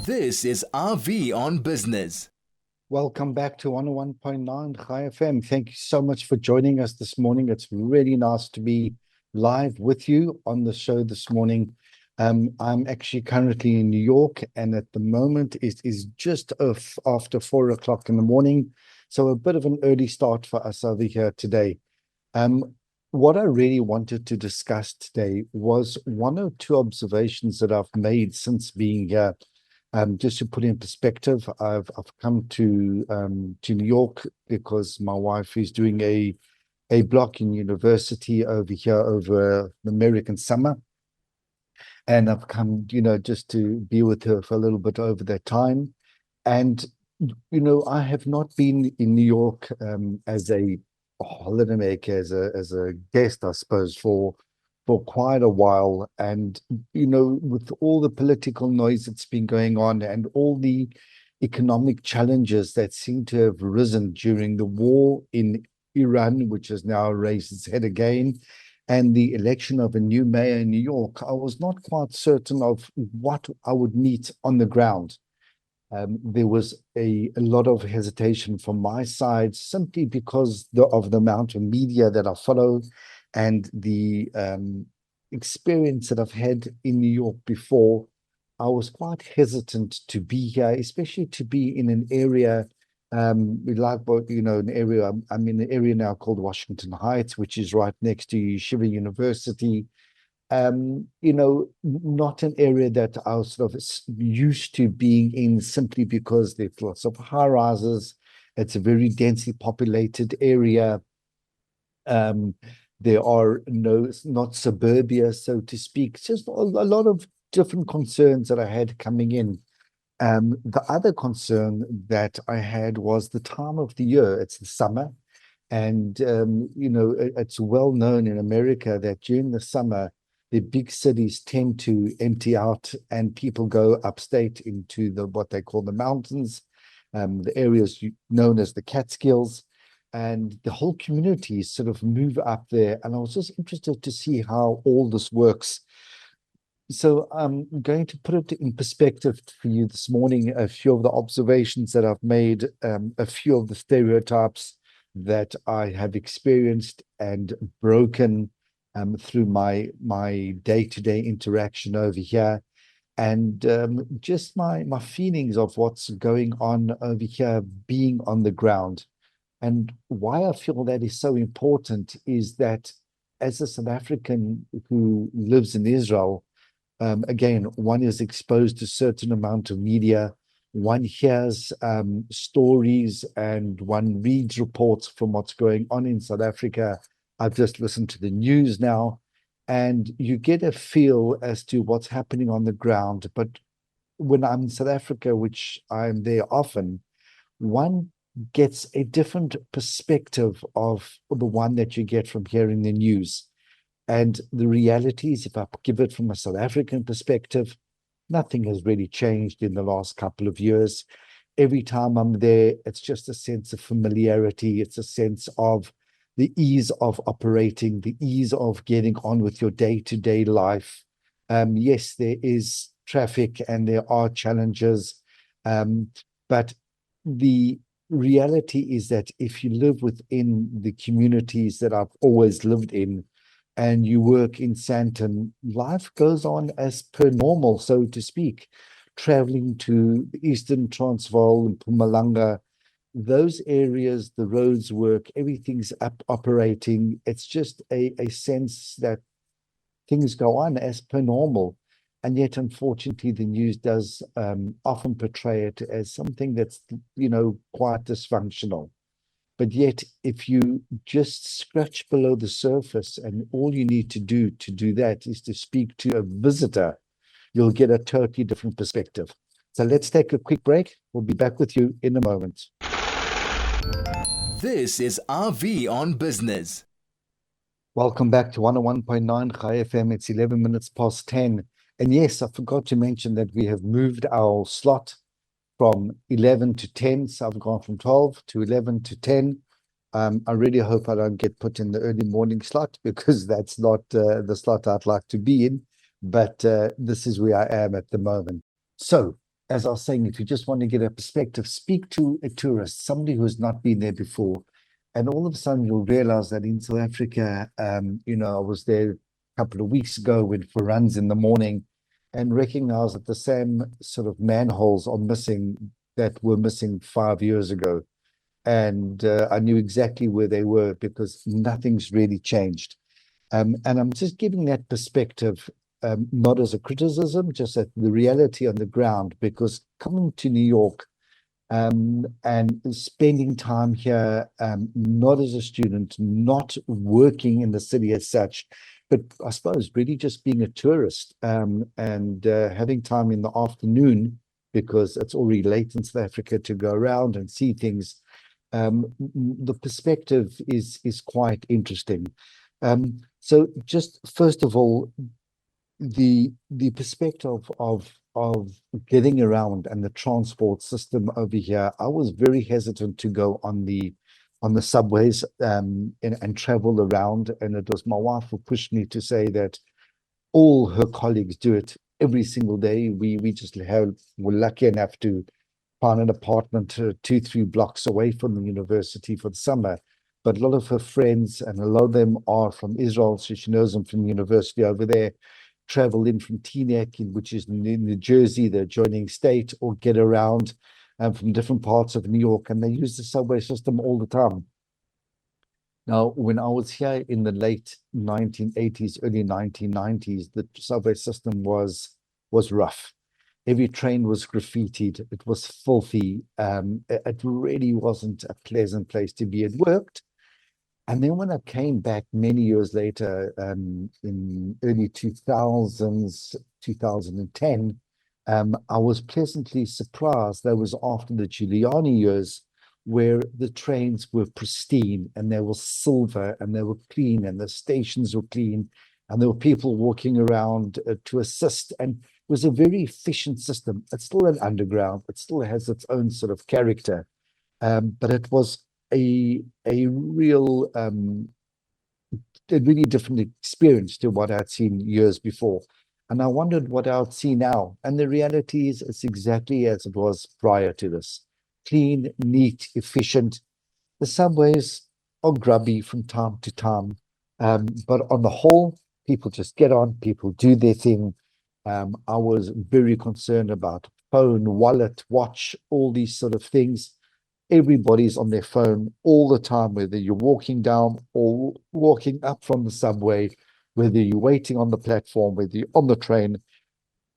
This is RV on Business. Welcome back to 101.9 Chai FM. Thank you so much for joining us this morning. It's really nice to be live with you on the show this morning. I'm actually currently in New York, and at the moment it is just after 4 o'clock in the morning. So a bit of an early start for us over here today. What I really wanted to discuss today was one or two observations that I've made since being here. Just to put in perspective, I've come to New York because my wife is doing a block in university over here over the American summer, and I've come, just to be with her for a little bit over that time. And I have not been in New York as a holidaymaker, as a guest, I suppose, for quite a while. And with all the political noise that's been going on and all the economic challenges that seem to have risen during the war in Iran, which has now raised its head again, and the election of a new mayor in New York, I was not quite certain of what I would meet on the ground. There was a lot of hesitation from my side simply because of the amount of media that I follow and the experience that I've had in New York before. I was quite hesitant to be here, especially to be in an area I'm in an area now called Washington Heights, which is right next to Yeshiva University. Not an area that I was sort of used to being in simply because there's lots of high rises. It's a very densely populated area. There are not suburbia, so to speak. It's just a lot of different concerns that I had coming in. The other concern that I had was the time of the year. It's the summer. And, it's well known in America that during the summer, the big cities tend to empty out and people go upstate into what they call the mountains, the areas known as the Catskills, and the whole community sort of move up there. And I was just interested to see how all this works. So I'm going to put it in perspective for you this morning, a few of the observations that I've made, a few of the stereotypes that I have experienced and broken through my day-to-day interaction over here, and just my feelings of what's going on over here, being on the ground. And why I feel that is so important is that as a South African who lives in Israel, again, one is exposed to a certain amount of media. One hears stories and one reads reports from what's going on in South Africa. I've just listened to the news now, and you get a feel as to what's happening on the ground. But when I'm in South Africa, which I'm there often, one gets a different perspective of the one that you get from hearing the news. And the reality is, if I give it from a South African perspective, nothing has really changed in the last couple of years. Every time I'm there, it's just a sense of familiarity. It's a sense of the ease of operating, the ease of getting on with your day-to-day life. Yes, there is traffic and there are challenges, but the reality is that if you live within the communities that I've always lived in, and you work in Sandton, life goes on as per normal, so to speak. Traveling to the Eastern Transvaal and Mpumalanga, those areas, the roads work, everything's operating. It's just a sense that things go on as per normal. And yet, unfortunately, the news does often portray it as something that's, quite dysfunctional. But yet, if you just scratch below the surface, and all you need to do that is to speak to a visitor, you'll get a totally different perspective. So let's take a quick break. We'll be back with you in a moment. This is RV on Business. Welcome back to 101.9 Chai FM. It's 11 minutes past 10. And yes, I forgot to mention that we have moved our slot from 11 to 10. So I've gone from 12 to 11 to 10. I really hope I don't get put in the early morning slot, because that's not the slot I'd like to be in. But this is where I am at the moment. So as I was saying, if you just want to get a perspective, speak to a tourist, somebody who's not been there before, and all of a sudden you'll realize that in South Africa, I was there a couple of weeks ago, went for runs in the morning, and recognized that the same sort of manholes are missing that were missing 5 years ago. And I knew exactly where they were because nothing's really changed. And I'm just giving that perspective, not as a criticism, just at the reality on the ground, because coming to New York and spending time here, not as a student, not working in the city as such, but I suppose really just being a tourist, and having time in the afternoon because it's already late in South Africa to go around and see things. The perspective is quite interesting. So just first of all, the perspective of getting around and the transport system over here, I was very hesitant to go on the subways and travel around. And it was my wife who pushed me to say that all her colleagues do it every single day. We just we're lucky enough to find an apartment 2-3 blocks away from the university for the summer. But a lot of her friends, and a lot of them are from Israel, so she knows them from university over there, travel in from Teaneck, which is in New Jersey, the adjoining state, or get around from different parts of New York, and they use the subway system all the time. Now, when I was here in the late 1980s, early 1990s, the subway system was rough. Every train was graffitied. It was filthy. It really wasn't a pleasant place to be. It worked. And then when I came back many years later, in early 2000s, 2010, I was pleasantly surprised. That was after the Giuliani years, where the trains were pristine and they were silver and they were clean and the stations were clean and there were people walking around to assist. And it was a very efficient system. It's still an underground. It still has its own sort of character. But it was a real a really different experience to what I'd seen years before. And I wondered what I'd see now. And the reality is it's exactly as it was prior to this. Clean, neat, efficient. The subways are grubby from time to time. But on the whole, people just get on, people do their thing. I was very concerned about phone, wallet, watch, all these sort of things. Everybody's on their phone all the time, whether you're walking down or walking up from the subway, whether you're waiting on the platform, whether you're on the train,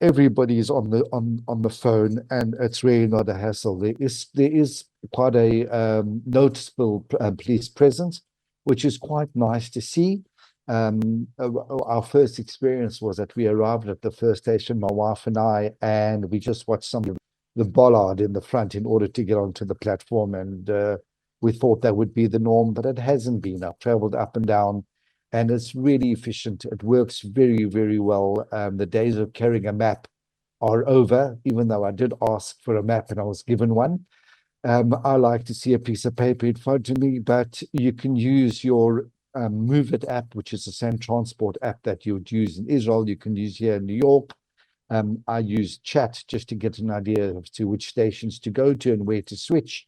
everybody's on the phone, and it's really not a hassle. There is quite a noticeable police presence, which is quite nice to see. Our first experience was that we arrived at the first station, my wife and I, and we just watched some of the bollard in the front in order to get onto the platform, and we thought that would be the norm, but it hasn't been. I've traveled up and down, and it's really efficient. It works very, very well. The days of carrying a map are over, even though I did ask for a map and I was given one. I like to see a piece of paper in front of me, but you can use your Move It app, which is the same transport app that you would use in Israel. You can use here in New York. I use chat just to get an idea as to which stations to go to and where to switch.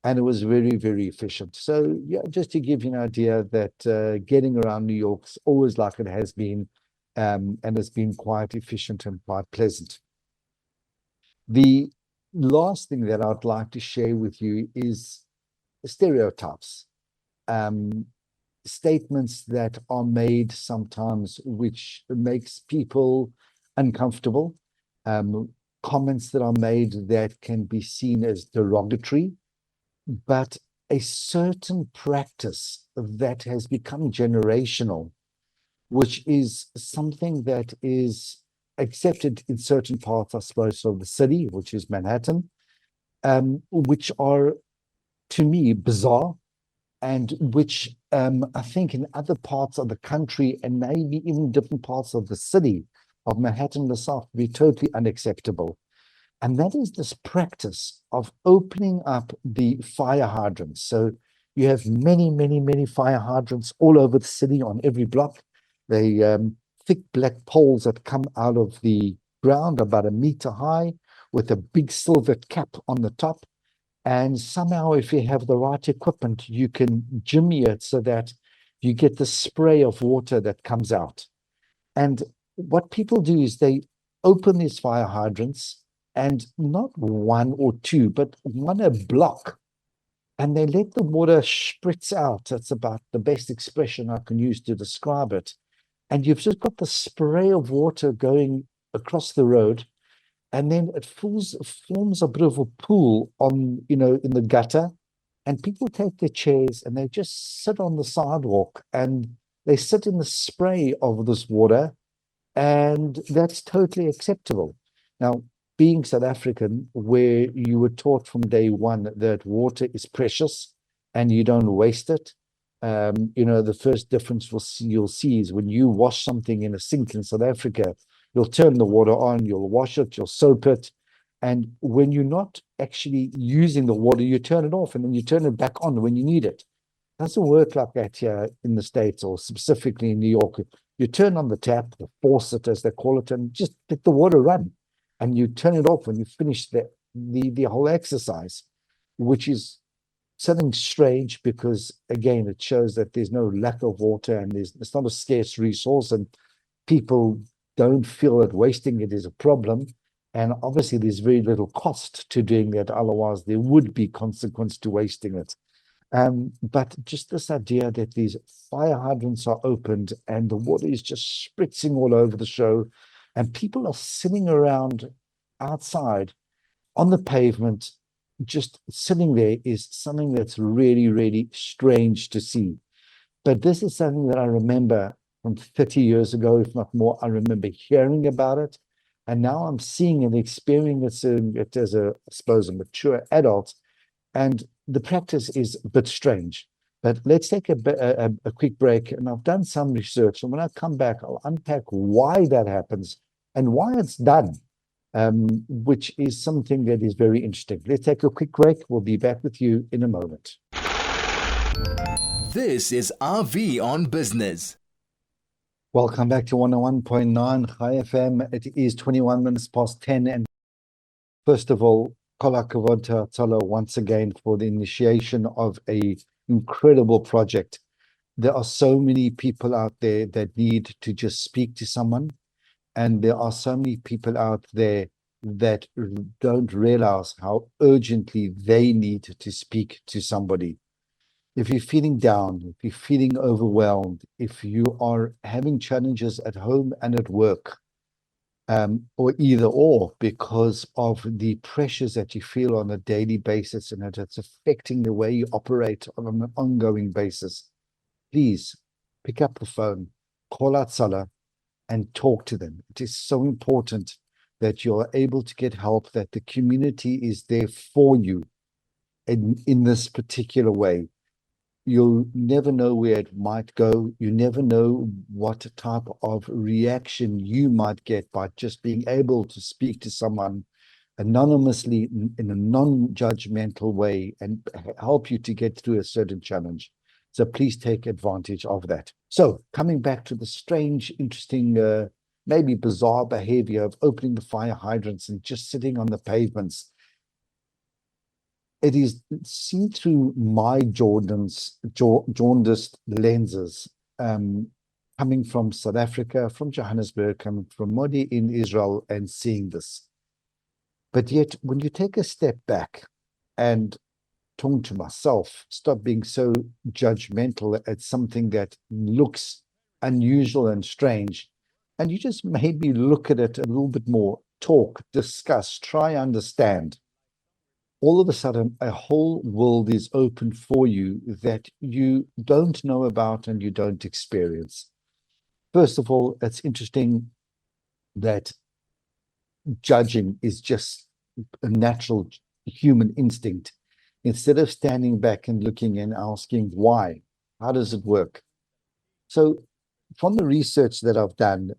And it was very, very efficient. So yeah, just to give you an idea that getting around New York's always like it has been, and it's been quite efficient and quite pleasant. The last thing that I'd like to share with you is stereotypes. Statements that are made sometimes which makes people uncomfortable, comments that are made that can be seen as derogatory, but a certain practice that has become generational, which is something that is accepted in certain parts, I suppose, of the city, which is Manhattan, which are, to me, bizarre, and which I think in other parts of the country and maybe even different parts of the city of Manhattan, the South, be totally unacceptable. And that is this practice of opening up the fire hydrants. So you have many, many, many fire hydrants all over the city on every block. They thick black poles that come out of the ground about a meter high, with a big silver cap on the top. And somehow, if you have the right equipment, you can jimmy it so that you get the spray of water that comes out. And what people do is they open these fire hydrants, and not one or two, but one a block, and they let the water spritz out. That's about the best expression I can use to describe it. And you've just got the spray of water going across the road, and then it forms a bit of a pool on, in the gutter, and people take their chairs and they just sit on the sidewalk and they sit in the spray of this water, and that's totally acceptable. Now, being South African, where you were taught from day one that water is precious and you don't waste it, the first difference you'll see is when you wash something in a sink in South Africa, you'll turn the water on, you'll wash it, you'll soap it. And when you're not actually using the water, you turn it off and then you turn it back on when you need it. It doesn't work like that here in the States, or specifically in New York. You turn on the tap, the faucet as they call it, and just let the water run. And you turn it off when you finish the whole exercise, which is something strange because, again, it shows that there's no lack of water and it's not a scarce resource, and people don't feel that wasting it is a problem. And obviously, there's very little cost to doing that. Otherwise, there would be consequence to wasting it. But just this idea that these fire hydrants are opened and the water is just spritzing all over the show, and people are sitting around outside on the pavement, just sitting there, is something that's really, really strange to see. But this is something that I remember from 30 years ago, if not more. I remember hearing about it, and now I'm seeing and experiencing it as I suppose, a mature adult. And the practice is a bit strange. But let's take a quick break. And I've done some research. And when I come back, I'll unpack why that happens and why it's done, which is something that is very interesting. Let's take a quick break. We'll be back with you in a moment. This is RV on Business. Welcome back to 101.9 Chai FM. It is 21 minutes past 10. And first of all, Kol hakavod to Hatzalah once again for the initiation of an incredible project. There are so many people out there that need to just speak to someone, and there are so many people out there that don't realize how urgently they need to speak to somebody. If you're feeling down, if you're feeling overwhelmed, if you are having challenges at home and at work, or either or, because of the pressures that you feel on a daily basis and that it's affecting the way you operate on an ongoing basis, please pick up the phone, call Hatzalah, and talk to them. It is so important that you're able to get help, that the community is there for you in this particular way. You'll never know where it might go. You never know what type of reaction you might get by just being able to speak to someone anonymously in a non-judgmental way and help you to get through a certain challenge. So please take advantage of that. So coming back to the strange, interesting, maybe bizarre behavior of opening the fire hydrants and just sitting on the pavements. It is seen through my jaundiced lenses, coming from South Africa, from Johannesburg, coming from Modi in Israel, and seeing this. But yet, when you take a step back and talk to myself, stop being so judgmental at something that looks unusual and strange, and you just maybe look at it a little bit more, talk, discuss, try understand, all of a sudden, a whole world is open for you that you don't know about and you don't experience. First of all, it's interesting that judging is just a natural human instinct. Instead of standing back and looking and asking why, how does it work? So from the research that I've done,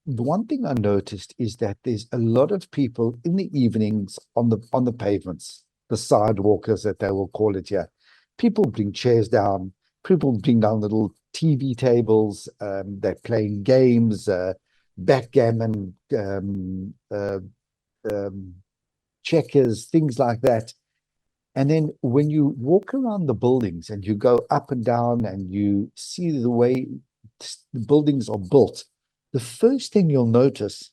the one thing I noticed is that there's a lot of people in the evenings on the pavements, the sidewalkers that they will call it here. People bring chairs down, people bring down little TV tables, they're playing games, backgammon, checkers, things like that. And then when you walk around the buildings and you go up and down and you see the way the buildings are built, the first thing you'll notice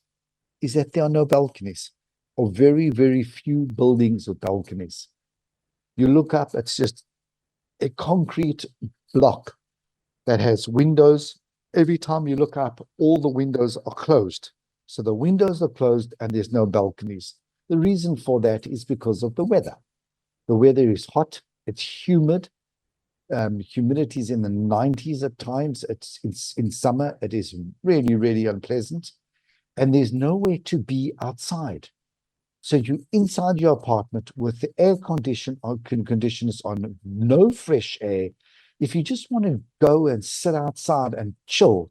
is that there are no balconies, or very, very few buildings with balconies. You look up, it's just a concrete block that has windows. Every time you look up, all the windows are closed. So the windows are closed and there's no balconies. The reason for that is because of the weather. The weather is hot, it's humid. Humidity is in the 90s at times. It's in summer, it is really, really unpleasant. And there's nowhere to be outside. So you're inside your apartment with the air conditioners on, no fresh air. If you just want to go and sit outside and chill,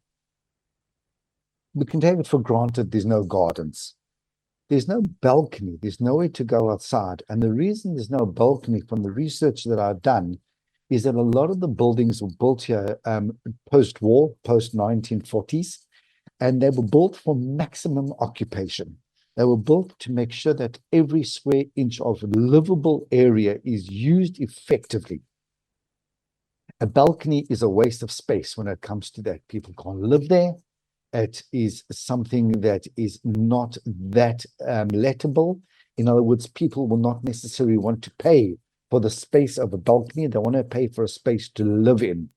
we can take it for granted there's no gardens. There's no balcony. There's nowhere to go outside. And the reason there's no balcony, from the research that I've done, is that a lot of the buildings were built here post-war, post-1940s, and they were built for maximum occupation. They were built to make sure that every square inch of livable area is used effectively. A balcony is a waste of space when it comes to that. People can't live there. It is something that is not that lettable. In other words, people will not necessarily want to pay for the space of a balcony. They want to pay for a space to live in.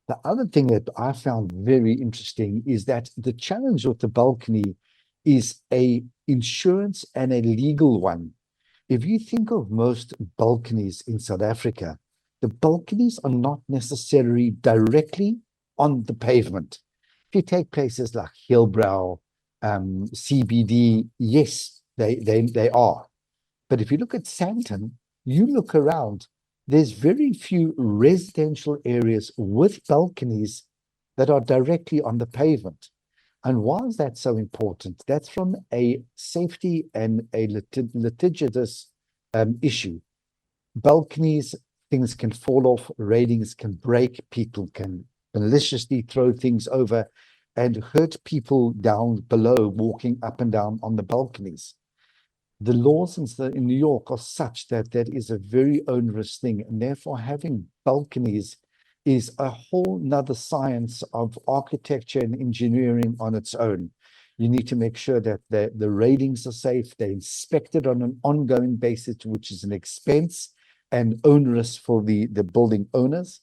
The other thing that I found very interesting is that the challenge with the balcony is a insurance and a legal one. If you think of most balconies in South Africa, the balconies are not necessarily directly on the pavement. If you take places like Hillbrow, CBD, yes, they are. But if you look at Sandton, you look around, there's very few residential areas with balconies that are directly on the pavement. And why is that so important? That's from a safety and a litigious issue. Balconies, things can fall off, railings can break, people can maliciously throw things over and hurt people down below walking up and down on the balconies. The laws in New York are such that that is a very onerous thing, and therefore having balconies is a whole nother science of architecture and engineering on its own. You need to make sure that the railings are safe, they're inspected on an ongoing basis, which is an expense and onerous for the building owners.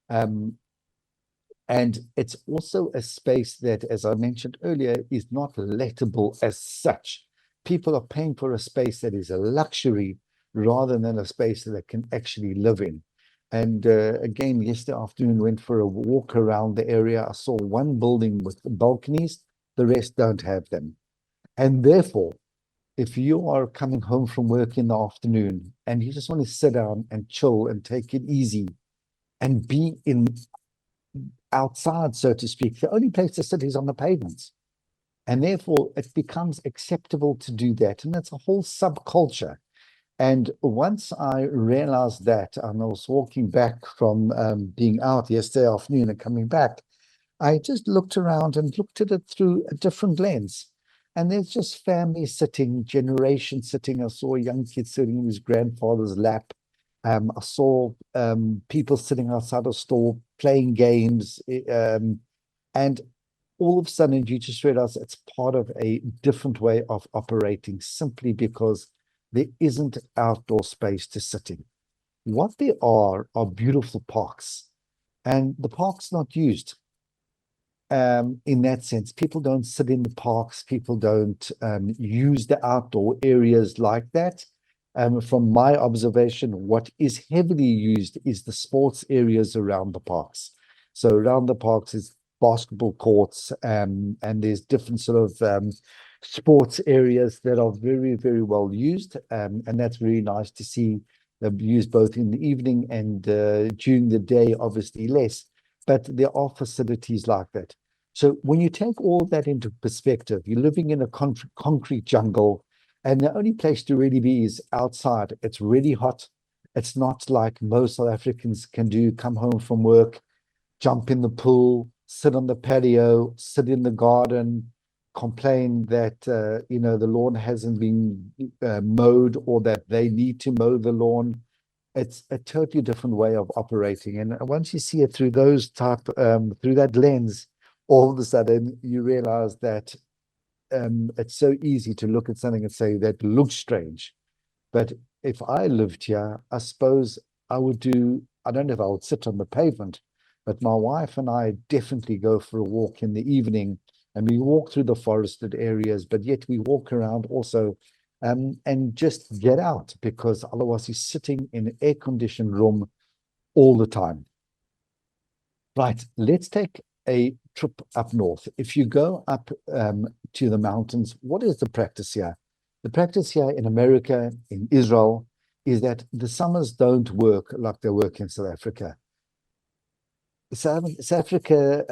And it's also a space that, as I mentioned earlier, is not lettable as such. People are paying for a space that is a luxury rather than a space that they can actually live in. And again, yesterday afternoon, went for a walk around the area. I saw one building with balconies, the rest don't have them. And therefore, if you are coming home from work in the afternoon and you just want to sit down and chill and take it easy and be outside, so to speak, the only place to sit is on the pavements. And therefore, it becomes acceptable to do that. And that's a whole subculture. And once I realized that, and I was walking back from being out yesterday afternoon and coming back, I just looked around and looked at it through a different lens. And there's just family sitting, generation sitting. I saw a young kid sitting in his grandfather's lap. I saw people sitting outside a store playing games. And all of a sudden, you just realize it's part of a different way of operating, simply because there isn't outdoor space to sit in. What there are beautiful parks, and the park's not used. In that sense, people don't sit in the parks, people don't use the outdoor areas like that. From my observation, what is heavily used is the sports areas around the parks. So around the parks is basketball courts, and there's different sort of sports areas that are very, very well used. And that's really nice to see them used both in the evening and during the day, obviously less. But there are facilities like that. So when you take all that into perspective, you're living in a concrete jungle, and the only place to really be is outside. It's really hot. It's not like most South Africans can do, come home from work, jump in the pool, sit on the patio, sit in the garden, complain that the lawn hasn't been mowed, or that they need to mow the lawn. It's a totally different way of operating, and once you see it through through that lens, all of a sudden you realize that it's so easy to look at something and say that looks strange. But if I lived here, I suppose I would I don't know if I would sit on the pavement, but my wife and I definitely go for a walk in the evening, and we walk through the forested areas, but yet we walk around also, and just get out, because otherwise you're sitting in an air-conditioned room all the time. Right, let's take a trip up north. If you go up to the mountains, what is the practice here? The practice here in America, in Israel, is that the summers don't work like they work in South Africa. South Africa,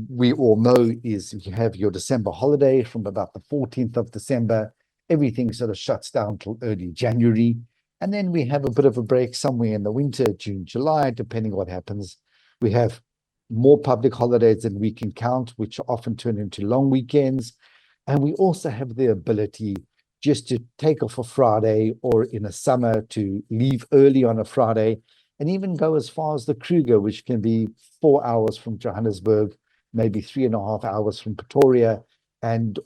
we all know, is you have your December holiday from about the 14th of December. Everything sort of shuts down till early January. And then we have a bit of a break somewhere in the winter, June, July, depending what happens. We have more public holidays than we can count, which often turn into long weekends. And we also have the ability just to take off a Friday, or in a summer to leave early on a Friday, and even go as far as the Kruger, which can be 4 hours from Johannesburg, maybe 3.5 hours from Pretoria,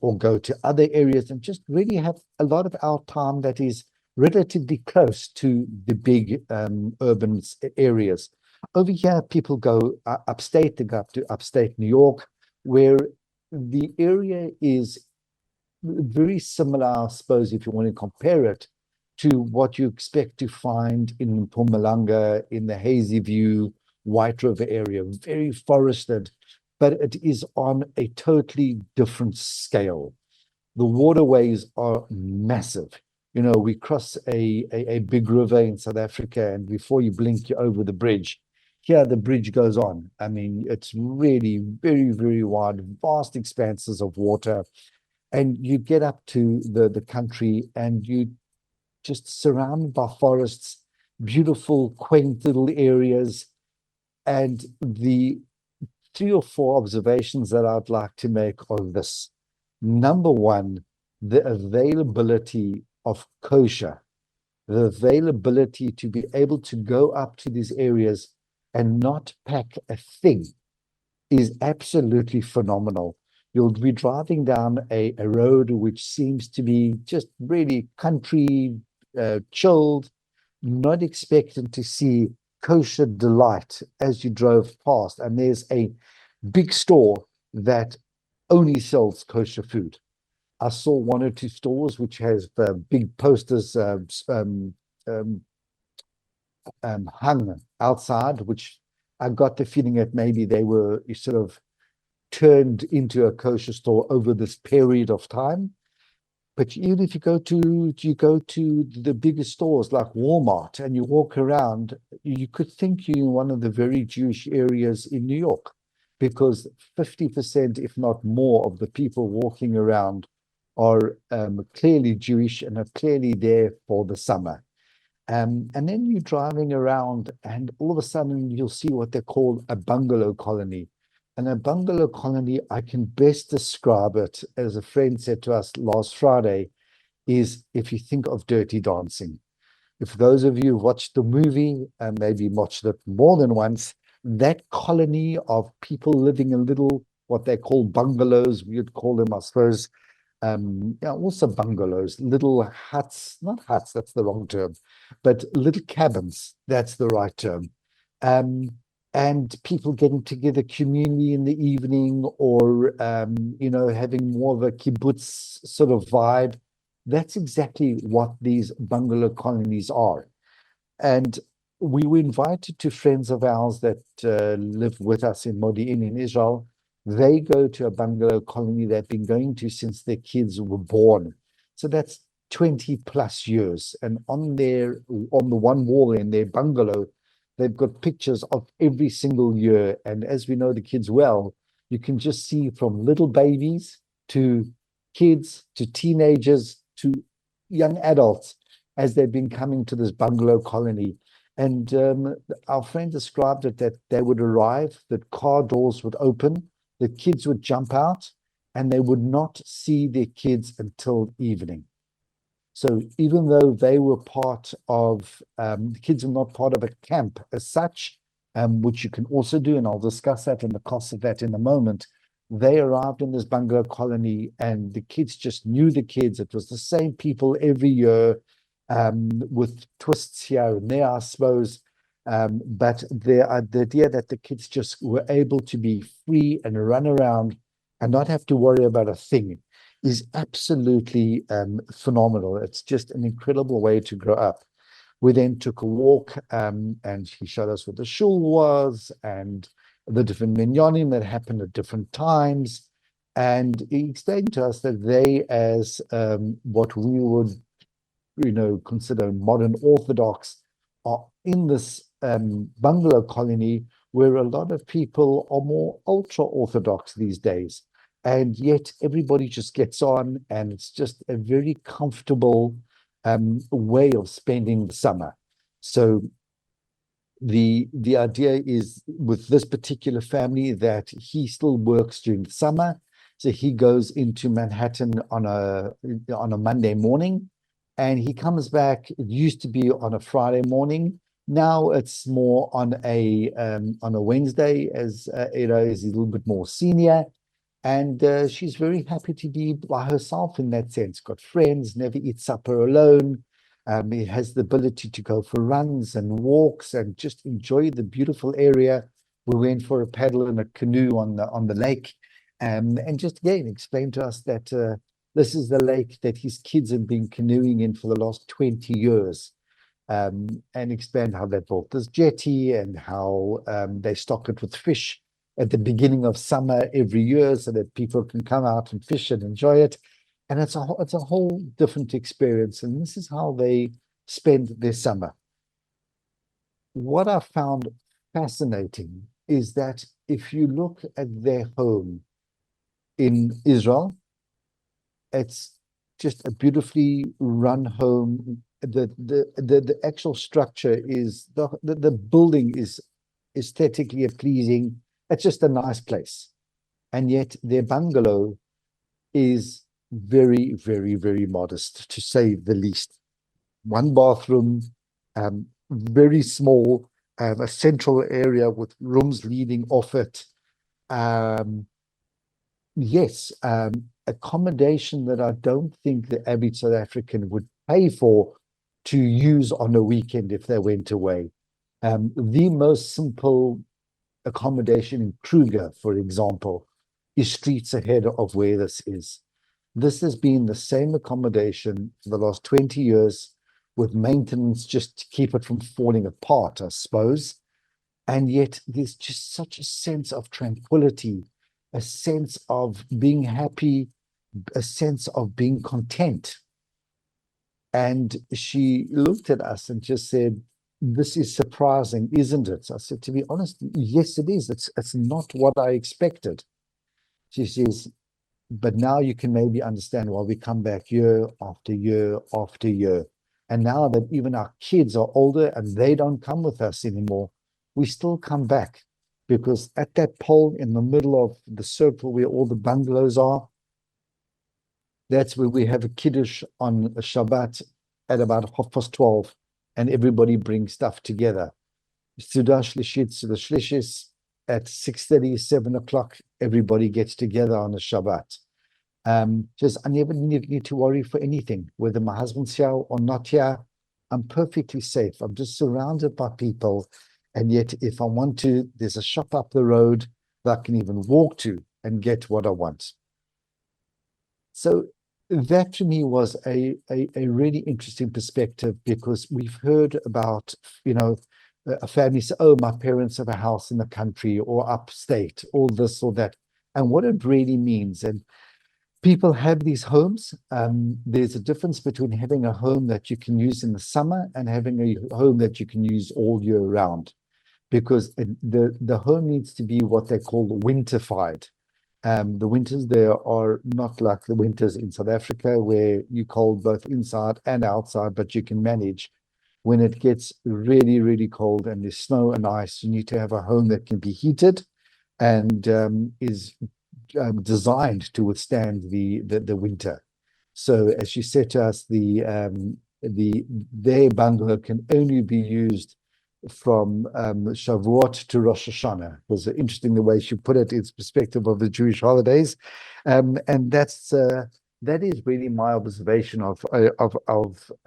or go to other areas and just really have a lot of our time that is relatively close to the big urban areas. Over here, people go upstate, they go up to upstate New York, where the area is very similar, I suppose, if you want to compare it to what you expect to find in Mpumalanga, in the Hazyview, White River area, very forested, but it is on a totally different scale. The waterways are massive. We cross a big river in South Africa, and before you blink, you're over the bridge. Here, the bridge goes on. I mean, it's really very, very wide, vast expanses of water. And you get up to the country, and you just surrounded by forests, beautiful, quaint little areas. And the 3 or 4 observations that I'd like to make are this. Number one, the availability of kosher, the availability to be able to go up to these areas and not pack a thing is absolutely phenomenal. You'll be driving down a road which seems to be just really country, chilled, not expecting to see kosher delight as you drove past. And there's a big store that only sells kosher food. I saw 1 or 2 stores which has big posters hung outside, which I got the feeling that maybe they were sort of turned into a kosher store over this period of time. But even if you go to the biggest stores like Walmart and you walk around, you could think you're in one of the very Jewish areas in New York, because 50%, if not more, of the people walking around are clearly Jewish and are clearly there for the summer. And then you're driving around, and all of a sudden you'll see what they call a bungalow colony. And a bungalow colony, I can best describe it, as a friend said to us last Friday, is if you think of Dirty Dancing. If those of you watched the movie and maybe watched it more than once, that colony of people living in little, what they call bungalows, we would call them, I suppose, also bungalows, little huts, not huts, that's the wrong term, but little cabins, that's the right term. And people getting together communally in the evening, or having more of a kibbutz sort of vibe. That's exactly what these bungalow colonies are. And we were invited to friends of ours that live with us in Modi'in in Israel. They go to a bungalow colony they've been going to since their kids were born. So that's 20 plus years. And on the one wall in their bungalow, they've got pictures of every single year. And as we know the kids well, you can just see from little babies to kids to teenagers to young adults as they've been coming to this bungalow colony. And our friend described it that they would arrive, that car doors would open, the kids would jump out, and they would not see their kids until evening. So even though they were part of, the kids are not part of a camp as such, which you can also do, and I'll discuss that and the cost of that in a moment. They arrived in this bungalow colony, and the kids just knew the kids. It was the same people every year, with twists here and there, I suppose. But the idea that the kids just were able to be free and run around and not have to worry about a thing is absolutely phenomenal. It's just an incredible way to grow up. We then took a walk, and he showed us what the shul was and the different minyanim that happened at different times. And he explained to us that they, as what we would, consider modern Orthodox, are in this bungalow colony where a lot of people are more ultra Orthodox these days. And yet everybody just gets on, and it's just a very comfortable way of spending the summer. So the idea is with this particular family that he still works during the summer. So he goes into Manhattan on a Monday morning, and he comes back. It used to be on a Friday morning. Now it's more on a Wednesday, as he's a little bit more senior. And she's very happy to be by herself in that sense. Got friends, never eats supper alone. He has the ability to go for runs and walks and just enjoy the beautiful area. We went for a paddle in a canoe on the lake, and just again explained to us that this is the lake that his kids have been canoeing in for the last 20 years. And explained how they built this jetty and how they stock it with fish at the beginning of summer every year so that people can come out and fish and enjoy it. And it's a whole different experience. And this is how they spend their summer. What I found fascinating is that if you look at their home in Israel, it's just a beautifully run home. The actual structure is the building is aesthetically pleasing. It's just a nice place. And yet their bungalow is very, very, very modest, to say the least. One bathroom, very small, a central area with rooms leading off it. Yes, accommodation that I don't think the average South African would pay for to use on a weekend if they went away. The most simple accommodation in Kruger, for example, is streets ahead of where this is. This has been the same accommodation for the last 20 years with maintenance just to keep it from falling apart, I suppose. And yet there's just such a sense of tranquility, a sense of being happy, a sense of being content. And she looked at us and just said, "This is surprising, isn't it?" I said, "To be honest, yes, it is. It's not what I expected." She says, "But now you can maybe understand why we come back year after year after year. And now that even our kids are older and they don't come with us anymore, we still come back, because at that pole in the middle of the circle where all the bungalows are, that's where we have a kiddush on a Shabbat at about 12:30, and everybody brings stuff together. Sudah Shlishit, the Shlishis, at 6:30, 7:00, everybody gets together on a Shabbat. Just I never need to worry for anything, whether my husband's here or not here. I'm perfectly safe. I'm just surrounded by people. And yet, if I want to, there's a shop up the road that I can even walk to and get what I want. So that to me was a really interesting perspective, because we've heard about, a family say, "Oh, my parents have a house in the country or upstate, or this or that," and what it really means. And people have these homes. There's a difference between having a home that you can use in the summer and having a home that you can use all year round, because the home needs to be what they call winterfied. The winters there are not like the winters in South Africa, where you're cold both inside and outside, but you can manage. When it gets really, really cold and there's snow and ice, you need to have a home that can be heated and is designed to withstand the winter. So as she said to us, their bungalow can only be used from Shavuot to Rosh Hashanah. It was interesting the way she put it in perspective of the Jewish holidays, and that is really my observation of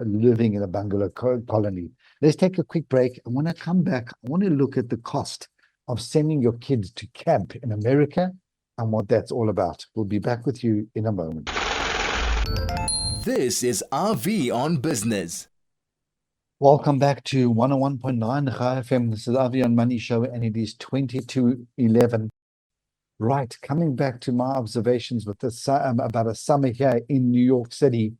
living in a bungalow colony. Let's take a quick break, and when I come back, I want to look at the cost of sending your kids to camp in America and what that's all about. We'll be back with you in a moment. This is RV on Business. Welcome back to 101.9 Chai FM. This is RV on Money Show, and it is 22:11. Right, coming back to my observations with about a summer here in New York City,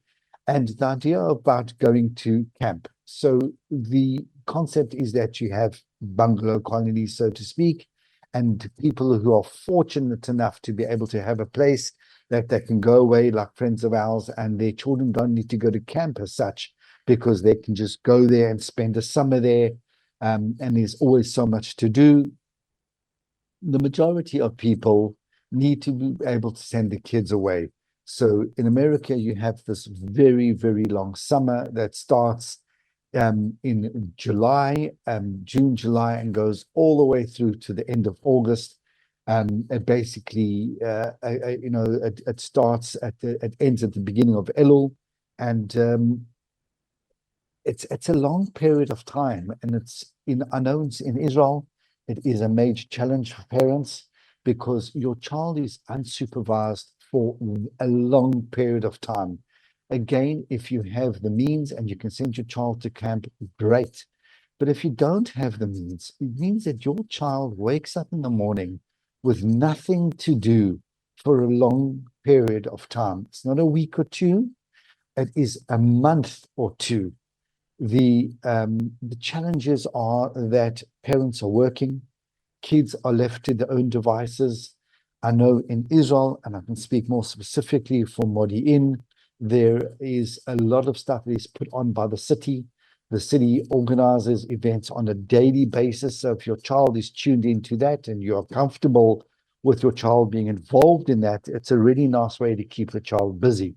and the idea about going to camp. So the concept is that you have bungalow colonies, so to speak, and people who are fortunate enough to be able to have a place that they can go away, like friends of ours, and their children don't need to go to camp as such, because they can just go there and spend a summer there, and there's always so much to do. The majority of people need to be able to send the kids away. So in America, you have this very, very long summer that starts in July, June, July, and goes all the way through to the end of August. It basically, it starts it ends at the beginning of Elul, and it's a long period of time, and I know in Israel, it is a major challenge for parents because your child is unsupervised for a long period of time. Again, if you have the means and you can send your child to camp, great. But if you don't have the means, it means that your child wakes up in the morning with nothing to do for a long period of time. It's not a week or two, it is a month or two. The challenges are that parents are working, kids are left to their own devices. I know in Israel, and I can speak more specifically for Modi'in, there is a lot of stuff that is put on by the city. The city organizes events on a daily basis. So if your child is tuned into that and you're comfortable with your child being involved in that, it's a really nice way to keep the child busy.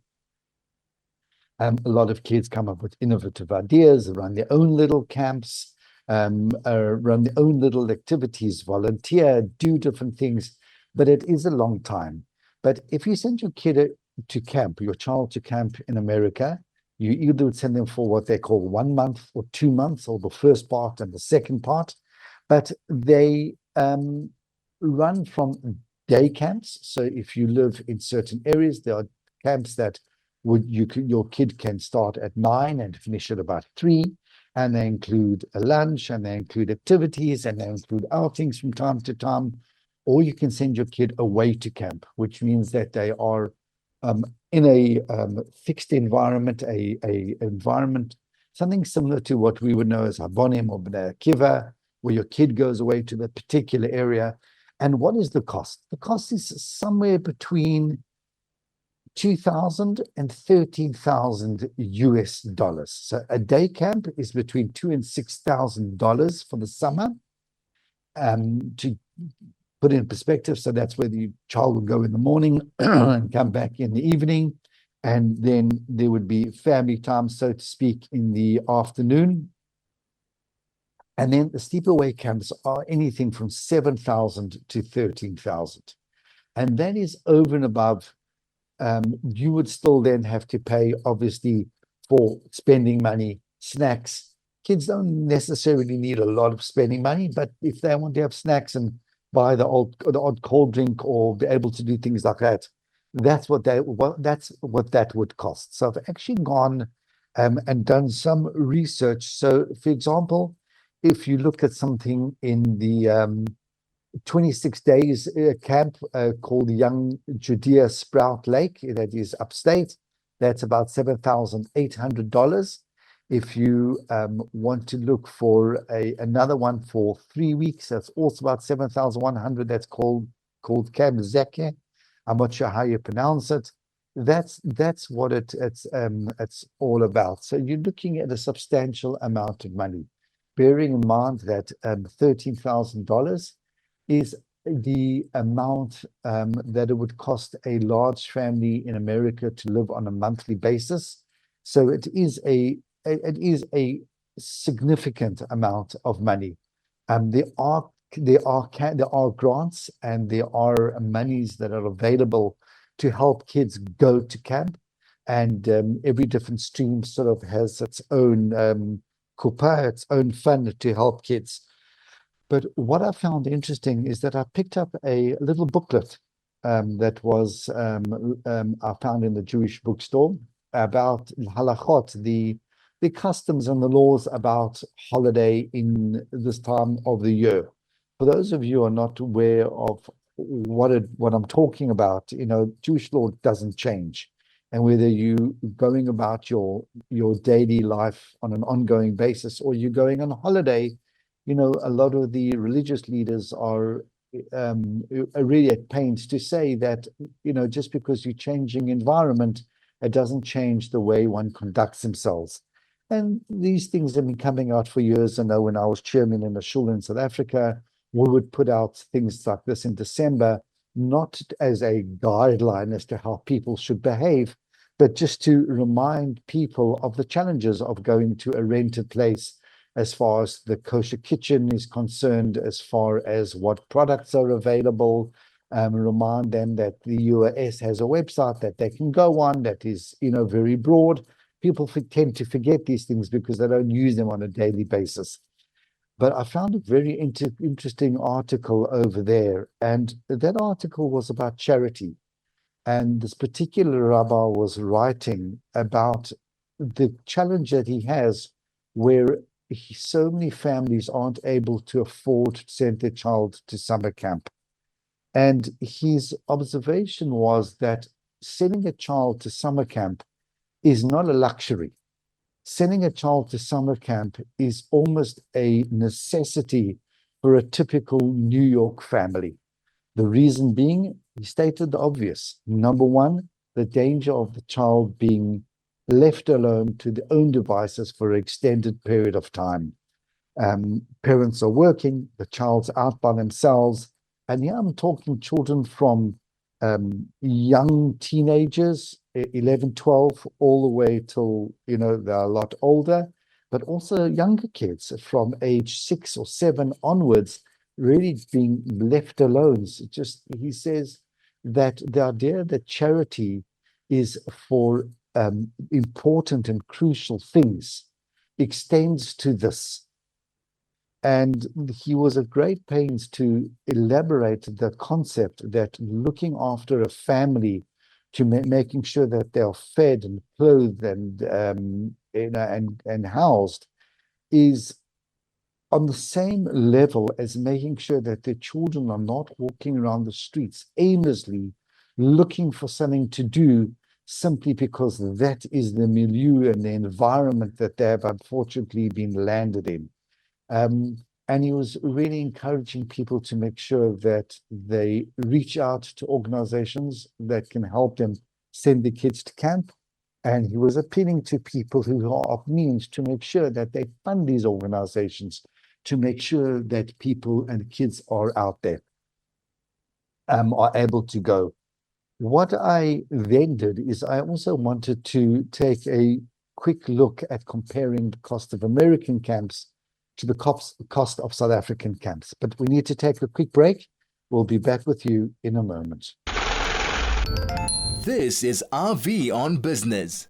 A lot of kids come up with innovative ideas, run their own little camps, run their own little activities, volunteer, do different things, but it is a long time. But if you send your kid to camp, your child to camp in America, you either would send them for what they call 1 month or 2 months, or the first part and the second part, but they run from day camps. So if you live in certain areas, there are camps that your kid can start at 9 and finish at about 3, and they include a lunch, and they include activities, and they include outings from time to time. Or you can send your kid away to camp, which means that they are in a fixed environment, a environment, something similar to what we would know as Habonim or Bnei Akiva, where your kid goes away to the particular area. And what is the cost? The cost is somewhere between $2,000 and $13,000 US. So a day camp is between $2,000 and $6,000 for the summer. To put it in perspective, so that's where the child would go in the morning and come back in the evening, and then there would be family time, so to speak, in the afternoon. And then the sleepaway camps are anything from $7,000 to $13,000, and that is over and above. You would still then have to pay, obviously, for spending money, snacks. Kids don't necessarily need a lot of spending money, but if they want to have snacks and buy the odd cold drink or be able to do things like that, that's what that would cost. So I've actually gone and done some research. So, for example, if you look at something in the 26 days camp called Young Judea Sprout Lake, that is upstate, that's about $7,800. If you want to look for another one for 3 weeks, that's also about $7,100. That's called Camp Zeke. I'm not sure how you pronounce it. That's what it's all about. So you're looking at a substantial amount of money, bearing in mind that $13,000 is the amount that it would cost a large family in America to live on a monthly basis. So it is a significant amount of money. There are grants and there are monies that are available to help kids go to camp, and every different stream sort of has its own kupa, its own fund to help kids. But what I found interesting is that I picked up a little booklet that was I found in the Jewish bookstore about halachot, the customs and the laws about holiday in this time of the year. For those of you who are not aware of what I'm talking about, Jewish law doesn't change. And whether you going about your daily life on an ongoing basis or you're going on holiday, a lot of the religious leaders are really at pains to say that, just because you're changing environment, it doesn't change the way one conducts themselves. And these things have been coming out for years. I know when I was chairman in a shul in South Africa, we would put out things like this in December, not as a guideline as to how people should behave, but just to remind people of the challenges of going to a rented place as far as the kosher kitchen is concerned, as far as what products are available. Remind them that the UAS has a website that they can go on that is, very broad. People tend to forget these things because they don't use them on a daily basis. But I found a very interesting article over there, and that article was about charity. And this particular rabbi was writing about the challenge that he has where so many families aren't able to afford to send their child to summer camp. And his observation was that sending a child to summer camp is not a luxury. Sending a child to summer camp is almost a necessity for a typical New York family. The reason being, he stated the obvious. Number one, the danger of the child being left alone to their own devices for an extended period of time. Parents are working, the child's out by themselves. And here I'm talking children from young teenagers, 11, 12, all the way till, they're a lot older, but also younger kids from age 6 or 7 onwards, really being left alone. He says that the idea that charity is for important and crucial things extends to this. And he was at great pains to elaborate the concept that looking after a family, to making sure that they are fed and clothed and housed, is on the same level as making sure that their children are not walking around the streets aimlessly looking for something to do simply because that is the milieu and the environment that they have unfortunately been landed in. And he was really encouraging people to make sure that they reach out to organizations that can help them send the kids to camp. And he was appealing to people who are of means to make sure that they fund these organizations, to make sure that people and kids are out there, are able to go. What I then did is I also wanted to take a quick look at comparing the cost of American camps to the cost of South African camps. But we need to take a quick break. We'll be back with you in a moment. This is RV on Business.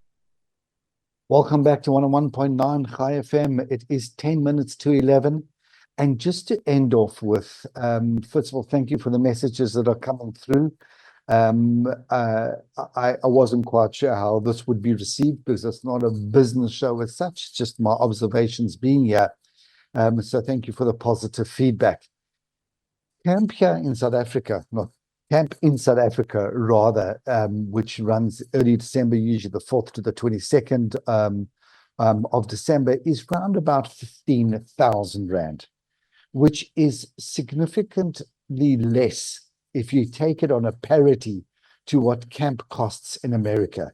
Welcome back to 101.9 Chai FM. It is 10 minutes to 11. And just to end off with, first of all, thank you for the messages that are coming through. I wasn't quite sure how this would be received because it's not a business show as such, just my observations being here. So thank you for the positive feedback. Camp here in South Africa, not Camp in South Africa rather, which runs early December, usually the 4th to the 22nd of December, is round about 15,000 Rand, which is significantly less if you take it on a parity to what camp costs in America.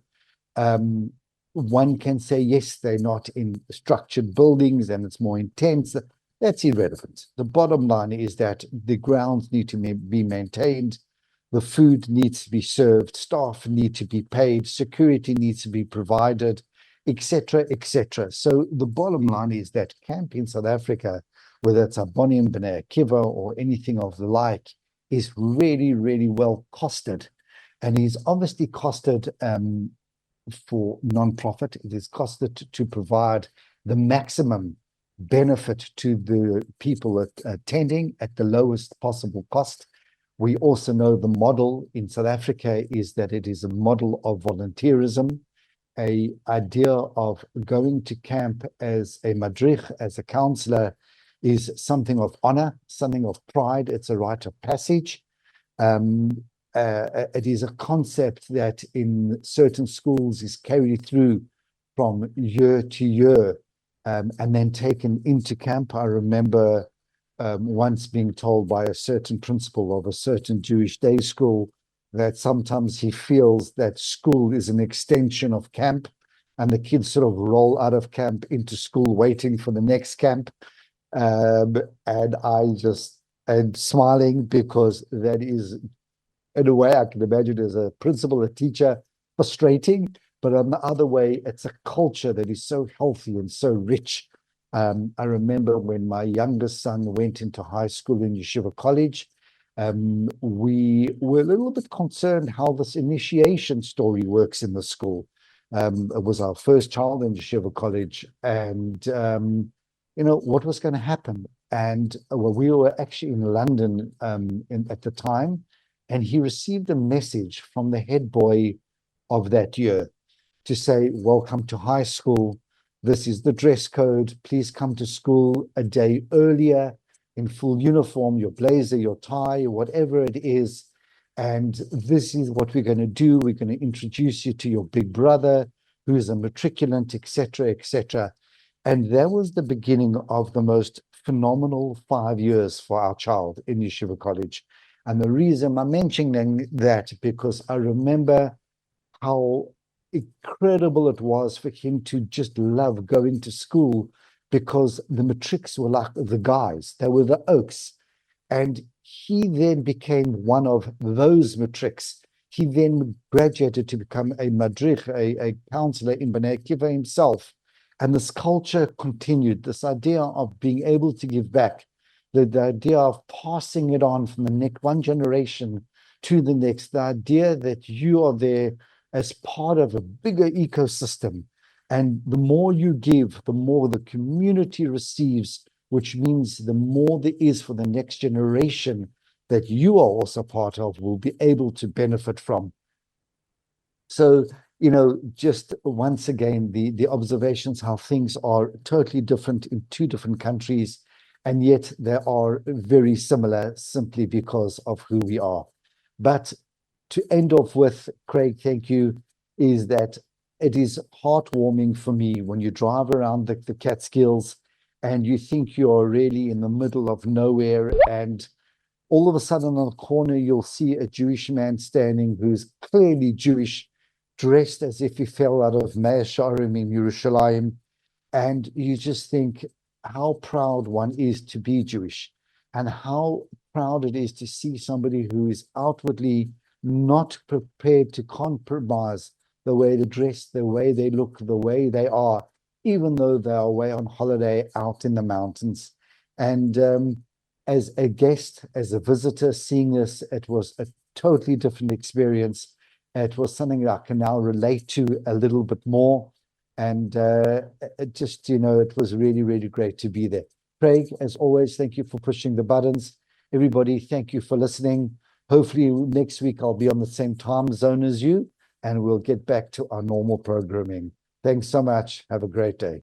One can say, yes, they're not in structured buildings and it's more intense, That's irrelevant. The bottom line is that the grounds need to be maintained, the food needs to be served, staff need to be paid, security needs to be provided, etc., etc. So the bottom line is that camp in South Africa, whether it's Abonim, B'nai Akiva, or anything of the like, is really, really well costed. And is obviously costed for non-profit. It is costed to provide the maximum benefit to the people attending at the lowest possible cost. We also know the model in South Africa is that it is a model of volunteerism, a idea of going to camp as a madrich, as a counselor, is something of honor, something of pride. It's a rite of passage. It is a concept that in certain schools is carried through from year to year, and then taken into camp. I remember once being told by a certain principal of a certain Jewish day school that sometimes he feels that school is an extension of camp, and the kids sort of roll out of camp into school waiting for the next camp. And I just am smiling because that is, in a way, I can imagine as a principal, a teacher, frustrating. But on the other way, it's a culture that is so healthy and so rich. I remember when my youngest son went into high school in Yeshiva College, we were a little bit concerned how this initiation story works in the school. It was our first child in Yeshiva College, and what was going to happen. And we were actually in London at the time, and he received a message from the head boy of that year to say, welcome to high school. This is the dress code. Please come to school a day earlier in full uniform, your blazer, your tie, whatever it is. And this is what we're going to do. We're going to introduce you to your big brother, who is a matriculant, etc., etc. And that was the beginning of the most phenomenal 5 years for our child in Yeshiva College. And the reason I'm mentioning that, because I remember how incredible it was for him to just love going to school, because the matrics were like the guys, they were the oaks. And he then became one of those matrics. He then graduated to become a madrich, a counselor in B'nai Akiva himself. And this culture continued, this idea of being able to give back, the idea of passing it on from the next one generation to the next, the idea that you are there as part of a bigger ecosystem. And the more you give, the more the community receives, which means the more there is for the next generation that you are also part of will be able to benefit from. So, just once again, the observations, how things are totally different in two different countries, and yet they are very similar simply because of who we are. But to end off with, Craig, thank you, is that it is heartwarming for me when you drive around the Catskills and you think you're really in the middle of nowhere, and all of a sudden on the corner, you'll see a Jewish man standing who's clearly Jewish, dressed as if he fell out of Mea Shearim in Yerushalayim. And you just think how proud one is to be Jewish, and how proud it is to see somebody who is outwardly not prepared to compromise the way they dress, the way they look, the way they are, even though they are away on holiday out in the mountains. And as a guest, as a visitor, seeing this, it was a totally different experience. It was something that I can now relate to a little bit more. And it just, it was really, really great to be there. Craig, as always, thank you for pushing the buttons. Everybody, thank you for listening. Hopefully next week I'll be on the same time zone as you, and we'll get back to our normal programming. Thanks so much. Have a great day.